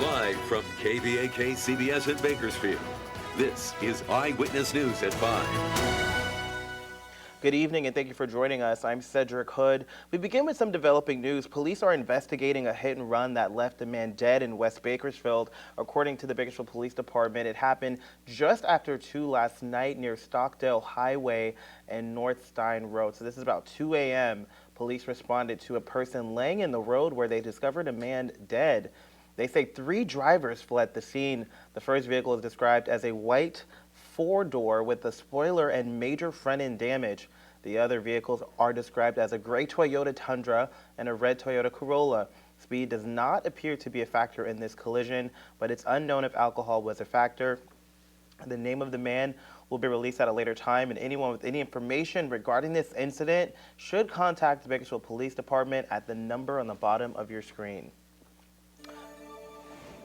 Live from KVAK-CBS in Bakersfield, this is Eyewitness News at 5. Good evening and thank you for joining us. I'm Cedric Hood. We begin with some developing news. Police are investigating a hit and run that left a man dead in West Bakersfield. According to the Bakersfield Police Department, it happened just after 2 last night near Stockdale Highway and North Stein Road. So this is about 2 a.m. Police responded to a person laying in the road where they discovered a man dead. They say 3 drivers fled the scene. The first vehicle is described as a white 4-door with a spoiler and major front-end damage. The other vehicles are described as a gray Toyota Tundra and a red Toyota Corolla. Speed does not appear to be a factor in this collision, but it's unknown if alcohol was a factor. The name of the man will be released at a later time, and anyone with any information regarding this incident should contact the Bakersfield Police Department at the number on the bottom of your screen.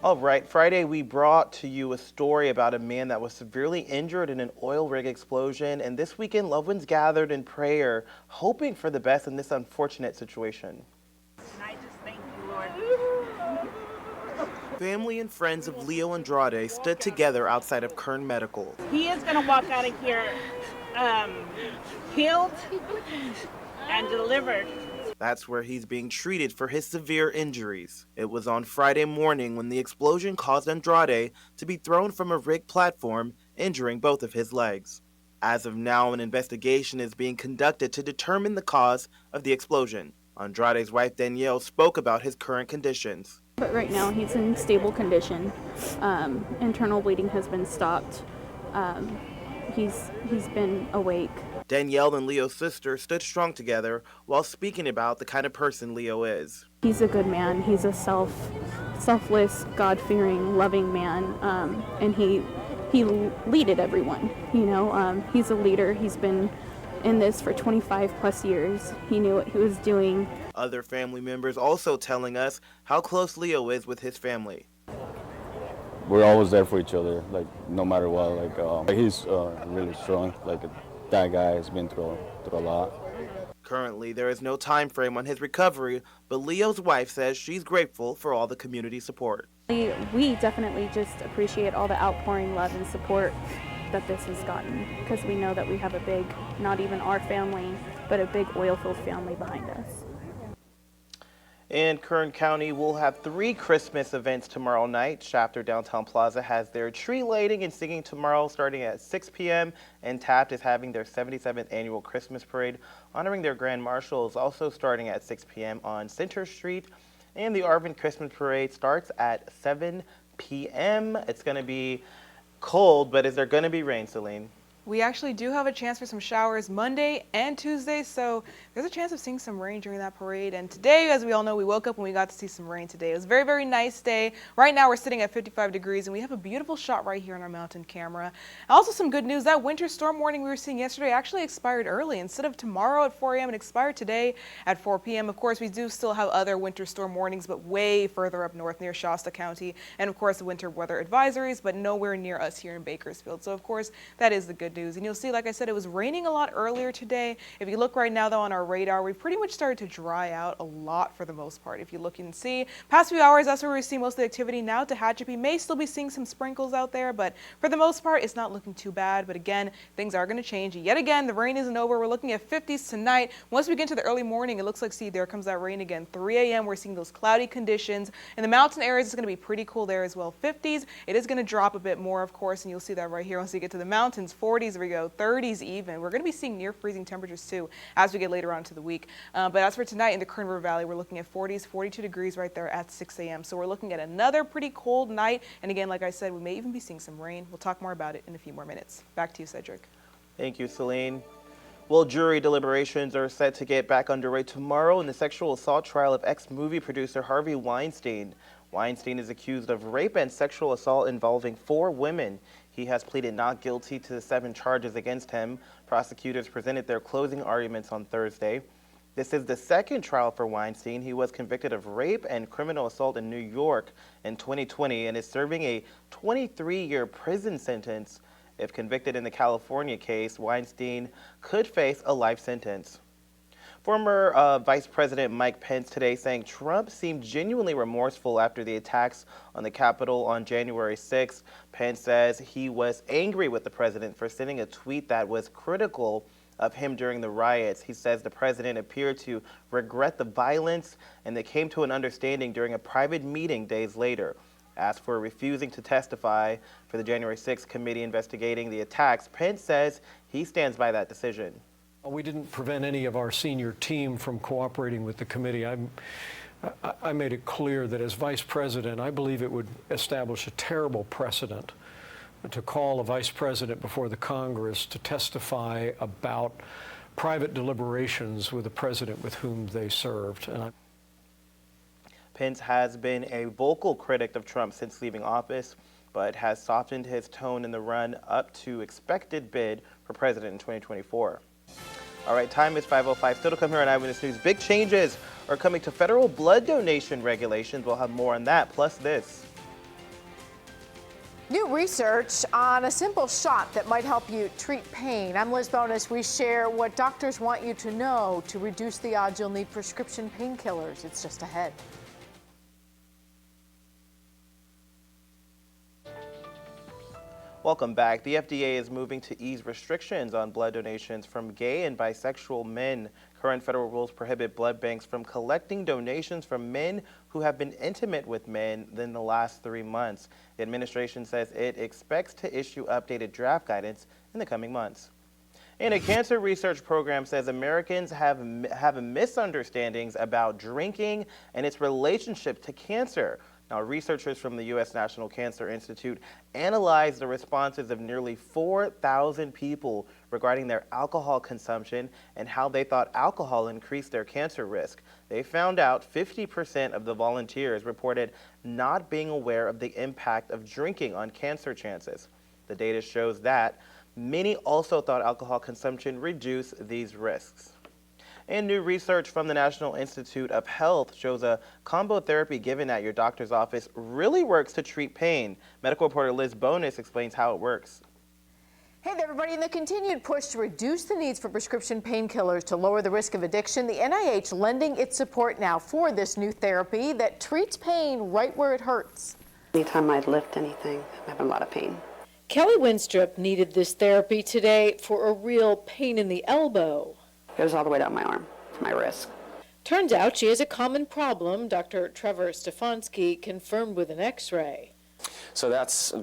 All right, Friday we brought to you a story about a man that was severely injured in an oil rig explosion, and this weekend loved ones gathered in prayer, hoping for the best in this unfortunate situation. And I just thank you, Lord. Family and friends of Leo Andrade stood together outside of Kern Medical. He is going to walk out of here healed and delivered. That's where he's being treated for his severe injuries. It was on Friday morning when the explosion caused Andrade to be thrown from a rig platform, injuring both of his legs. As of now, an investigation is being conducted to determine the cause of the explosion. Andrade's wife Danielle spoke about his current conditions. But right now he's in stable condition. Internal bleeding has been stopped. He's been awake. Danielle and Leo's sister stood strong together while speaking about the kind of person Leo is. He's a good man. He's a selfless, God-fearing, loving man, and he leaded everyone. You know, he's a leader. He's been in this for 25 plus years. He knew what he was doing. Other family members also telling us how close Leo is with his family. We're always there for each other, like no matter what. Like he's really strong. Like that guy has been through a lot. Currently, there is no time frame on his recovery, but Leo's wife says she's grateful for all the community support. We definitely just appreciate all the outpouring love and support that this has gotten, because we know that we have a big, not even our family, but a big oil-filled family behind us. In Kern County, we'll have 3 Christmas events tomorrow night. Shafter Downtown Plaza has their tree lighting and singing tomorrow starting at 6 p.m. and Taft is having their 77th annual Christmas parade honoring their Grand Marshals, also starting at 6 p.m. on Center Street. And the Arvin Christmas Parade starts at 7 p.m. It's going to be cold, but is there going to be rain, Celine? We actually do have a chance for some showers Monday and Tuesday, so there's a chance of seeing some rain during that parade. And today, as we all know, we woke up and we got to see some rain today. It was a very, very nice day. Right now, we're sitting at 55 degrees, and we have a beautiful shot right here on our mountain camera. Also, some good news. That winter storm warning we were seeing yesterday actually expired early. Instead of tomorrow at 4 a.m., it expired today at 4 p.m. Of course, we do still have other winter storm warnings, but way further up north near Shasta County. And, of course, the winter weather advisories, but nowhere near us here in Bakersfield. So, of course, that is the good news. And you'll see, like I said, it was raining a lot earlier today. If you look right now, though, on our radar, we've pretty much started to dry out a lot for the most part. If you look and see, past few hours, that's where we see most of the activity. Now Tehachapi may still be seeing some sprinkles out there, but for the most part, it's not looking too bad. But again, things are going to change. Yet again, the rain isn't over. We're looking at 50s tonight. Once we get into the early morning, it looks like, see, there comes that rain again. 3 a.m., we're seeing those cloudy conditions. In the mountain areas, it's going to be pretty cool there as well. 50s, it is going to drop a bit more, of course, and you'll see that right here once you get to the mountains. 40s, we go, 30s even. We're going to be seeing near freezing temperatures too as we get later on into the week. But as for tonight in the Kern River Valley, we're looking at 40s, 42 degrees right there at 6 a.m. So we're looking at another pretty cold night. And again, like I said, we may even be seeing some rain. We'll talk more about it in a few more minutes. Back to you, Cedric. Thank you, Celine. Well, jury deliberations are set to get back underway tomorrow in the sexual assault trial of ex-movie producer Harvey Weinstein. Weinstein is accused of rape and sexual assault involving 4 women. He has pleaded not guilty to the 7 charges against him. Prosecutors presented their closing arguments on Thursday. This is the second trial for Weinstein. He was convicted of rape and criminal assault in New York in 2020 and is serving a 23-year prison sentence. If convicted in the California case, Weinstein could face a life sentence. Former Vice President Mike Pence today saying Trump seemed genuinely remorseful after the attacks on the Capitol on January 6th. Pence says he was angry with the president for sending a tweet that was critical of him during the riots. He says the president appeared to regret the violence and they came to an understanding during a private meeting days later. As for refusing to testify for the January 6th committee investigating the attacks, Pence says he stands by that decision. We didn't prevent any of our senior team from cooperating with the committee. I made it clear that as vice president, I believe it would establish a terrible precedent to call a vice president before the Congress to testify about private deliberations with the president with whom they served. Pence has been a vocal critic of Trump since leaving office, but has softened his tone in the run up to expected bid for president in 2024. All right, time is 5:05. Still to come here on Eyewitness News. Big changes are coming to federal blood donation regulations. We'll have more on that, plus this. New research on a simple shot that might help you treat pain. I'm Liz Bonus. We share what doctors want you to know to reduce the odds you'll need prescription painkillers. It's just ahead. Welcome back. The FDA is moving to ease restrictions on blood donations from gay and bisexual men. Current federal rules prohibit blood banks from collecting donations from men who have been intimate with men in the last 3 months. The administration says it expects to issue updated draft guidance in the coming months. And a cancer research program says Americans have misunderstandings about drinking and its relationship to cancer. Now, researchers from the U.S. National Cancer Institute analyzed the responses of nearly 4,000 people regarding their alcohol consumption and how they thought alcohol increased their cancer risk. They found out 50% of the volunteers reported not being aware of the impact of drinking on cancer chances. The data shows that many also thought alcohol consumption reduced these risks. And new research from the National Institute of Health shows a combo therapy given at your doctor's office really works to treat pain. Medical reporter Liz Bonus explains how it works. Hey there, everybody. In the continued push to reduce the needs for prescription painkillers to lower the risk of addiction, the NIH lending its support now for this new therapy that treats pain right where it hurts. Anytime I lift anything, I'm having a lot of pain. Kelly Winstrup needed this therapy today for a real pain in the elbow. It goes all the way down my arm, to my wrist. Turns out she has a common problem, Dr. Trevor Stefanski confirmed with an x-ray. So that's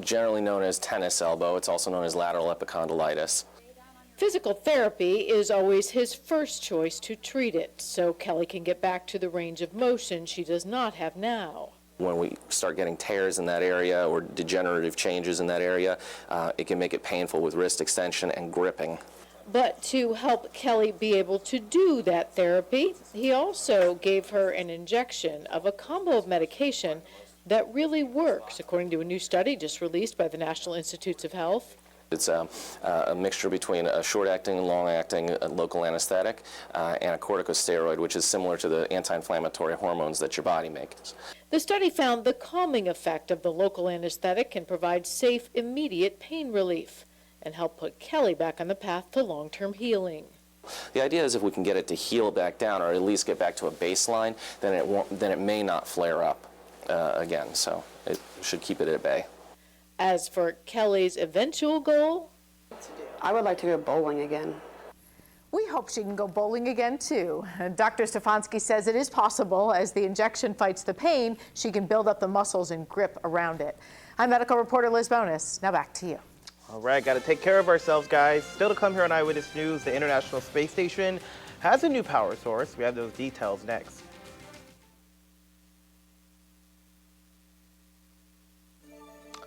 generally known as tennis elbow. It's also known as lateral epicondylitis. Physical therapy is always his first choice to treat it, so Kelly can get back to the range of motion she does not have now. When we start getting tears in that area or degenerative changes in that area, it can make it painful with wrist extension and gripping. But to help Kelly be able to do that therapy, he also gave her an injection of a combo of medication that really works, according to a new study just released by the National Institutes of Health. It's a mixture between a short-acting and long-acting local anesthetic and a corticosteroid, which is similar to the anti-inflammatory hormones that your body makes. The study found the calming effect of the local anesthetic can provide safe, immediate pain relief and help put Kelly back on the path to long-term healing. The idea is if we can get it to heal back down or at least get back to a baseline, then it may not flare up again, so it should keep it at bay. As for Kelly's eventual goal, I would like to go bowling again. We hope she can go bowling again, too. Dr. Stefanski says it is possible. As the injection fights the pain, she can build up the muscles and grip around it. I'm medical reporter Liz Bonus. Now back to you. All right, got to take care of ourselves, guys. Still to come here on Eyewitness News, the International Space Station has a new power source. We have those details next.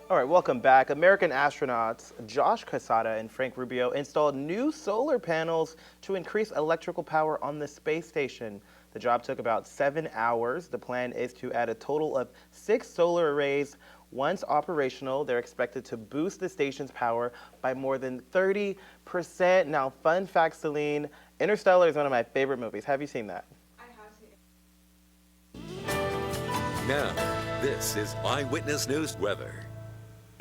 All right, welcome back. American astronauts Josh Cassata and Frank Rubio installed new solar panels to increase electrical power on the space station. The job took about 7 hours. The plan is to add a total of 6 solar arrays. Once operational, they're expected to boost the station's power by more than 30%. Now, fun fact, Celine, Interstellar is one of my favorite movies. Have you seen that? I have seen it. Now, this is Eyewitness News weather.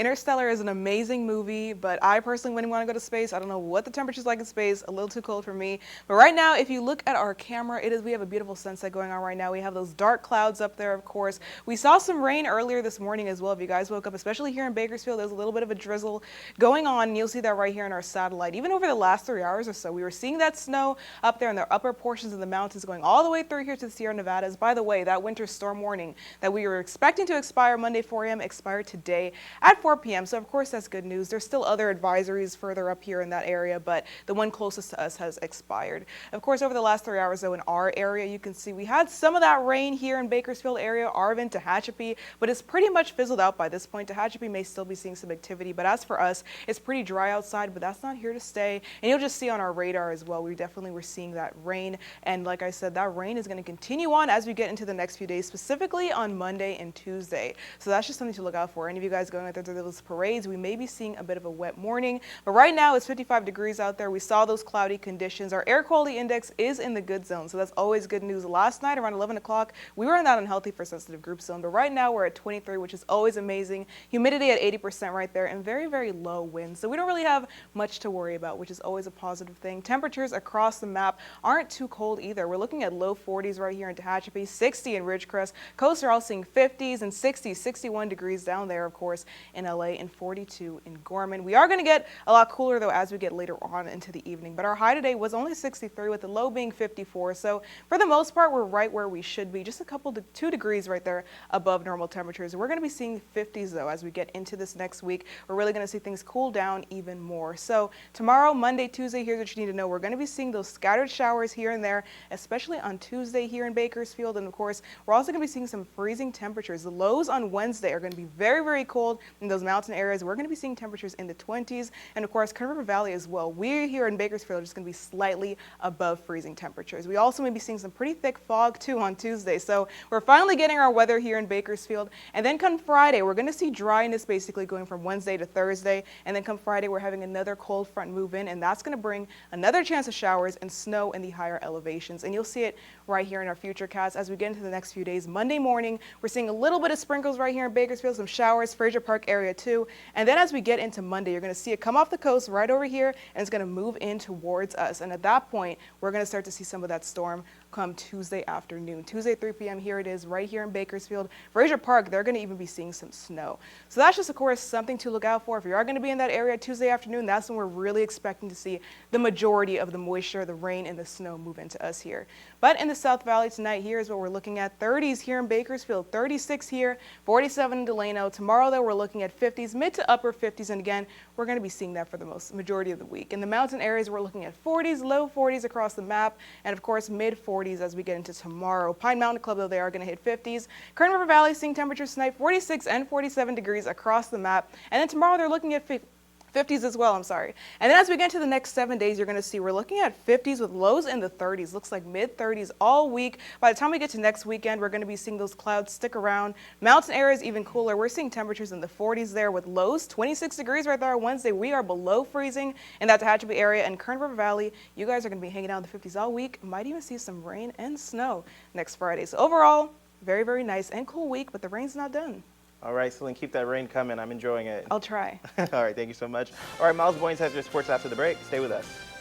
Interstellar is an amazing movie, but I personally wouldn't want to go to space. I don't know what the temperature's like in space, a little too cold for me. But right now, if you look at our camera, we have a beautiful sunset going on right now. We have those dark clouds up there, of course. We saw some rain earlier this morning as well. If you guys woke up, especially here in Bakersfield, there's a little bit of a drizzle going on, and you'll see that right here in our satellite. Even over the last 3 hours or so, we were seeing that snow up there in the upper portions of the mountains going all the way through here to the Sierra Nevadas. By the way, that winter storm warning that we were expecting to expire Monday 4 a.m. expired today at 4 p.m. So of course that's good news. There's still other advisories further up here in that area, but the one closest to us has expired. Of course, over the last 3 hours though, in our area, you can see we had some of that rain here in Bakersfield area, Arvin, Tehachapi, but it's pretty much fizzled out by this point. Tehachapi may still be seeing some activity, but as for us, it's pretty dry outside, but that's not here to stay. And you'll just see on our radar as well, we definitely were seeing that rain. And like I said, that rain is going to continue on as we get into the next few days, specifically on Monday and Tuesday. So that's just something to look out for. Any of you guys going out there to those parades, we may be seeing a bit of a wet morning, but right now it's 55 degrees out there. We saw those cloudy conditions. Our air quality index is in the good zone, so that's always good news. Last night around 11 o'clock, we were in that unhealthy for sensitive group zone, but right now we're at 23, which is always amazing. Humidity at 80% right there, and very, very low winds. So we don't really have much to worry about, which is always a positive thing. Temperatures across the map aren't too cold either. We're looking at low 40s right here in Tehachapi, 60 in Ridgecrest. Coasts are all seeing 50s and 60s, 61 degrees down there, of course, in LA, and 42 in Gorman. We are going to get a lot cooler, though, as we get later on into the evening. But our high today was only 63, with the low being 54. So for the most part, we're right where we should be, just a couple to 2 degrees right there above normal temperatures. We're going to be seeing 50s, though, as we get into this next week. We're really going to see things cool down even more. So tomorrow, Monday, Tuesday, here's what you need to know. We're going to be seeing those scattered showers here and there, especially on Tuesday here in Bakersfield. And of course, we're also going to be seeing some freezing temperatures. The lows on Wednesday are going to be very, very cold in those mountain areas. We're going to be seeing temperatures in the 20s. And of course, Kern River Valley as well. We here in Bakersfield are just going to be slightly above freezing temperatures. We also may be seeing some pretty thick fog too on Tuesday. So we're finally getting our weather here in Bakersfield. And then come Friday, we're going to see dryness basically going from Wednesday to Thursday. And then come Friday, we're having another cold front move in, and that's going to bring another chance of showers and snow in the higher elevations. And you'll see it right here in our future cast as we get into the next few days. Monday morning, we're seeing a little bit of sprinkles right here in Bakersfield, some showers, Fraser Park area too. And then as we get into Monday, you're going to see it come off the coast right over here, and it's going to move in towards us. And at that point, we're going to start to see some of that storm come Tuesday afternoon. Tuesday, 3 p.m., here it is right here in Bakersfield. Fraser Park, they're going to even be seeing some snow. So that's just, of course, something to look out for. If you are going to be in that area Tuesday afternoon, that's when we're really expecting to see the majority of the moisture, the rain, and the snow move into us here. But in the South Valley tonight, here is what we're looking at. 30s here in Bakersfield, 36 here, 47 in Delano. Tomorrow, though, we're looking at 50s, mid to upper 50s. And again, we're going to be seeing that for the majority of the week. In the mountain areas, we're looking at 40s, low 40s across the map, and of course, mid 40s as we get into tomorrow. Pine Mountain Club, though, they are going to hit 50s. Kern River Valley seeing temperatures tonight, 46 and 47 degrees across the map. And then tomorrow, they're looking at 50s as well, I'm sorry. And then as we get into the next 7 days, you're going to see we're looking at 50s with lows in the 30s. Looks like mid 30s all week. By the time we get to next weekend, we're going to be seeing those clouds stick around. Mountain areas even cooler. We're seeing temperatures in the 40s there with lows 26 degrees right there on Wednesday. We are below freezing in that Tehachapi area and Kern River Valley. You guys are going to be hanging out in the 50s all week. Might even see some rain and snow next Friday. So overall, very, very nice and cool week, but the rain's not done. All right, Celine, keep that rain coming. I'm enjoying it. I'll try. All right, thank you so much. All right, Miles Boynes has your sports after the break. Stay with us.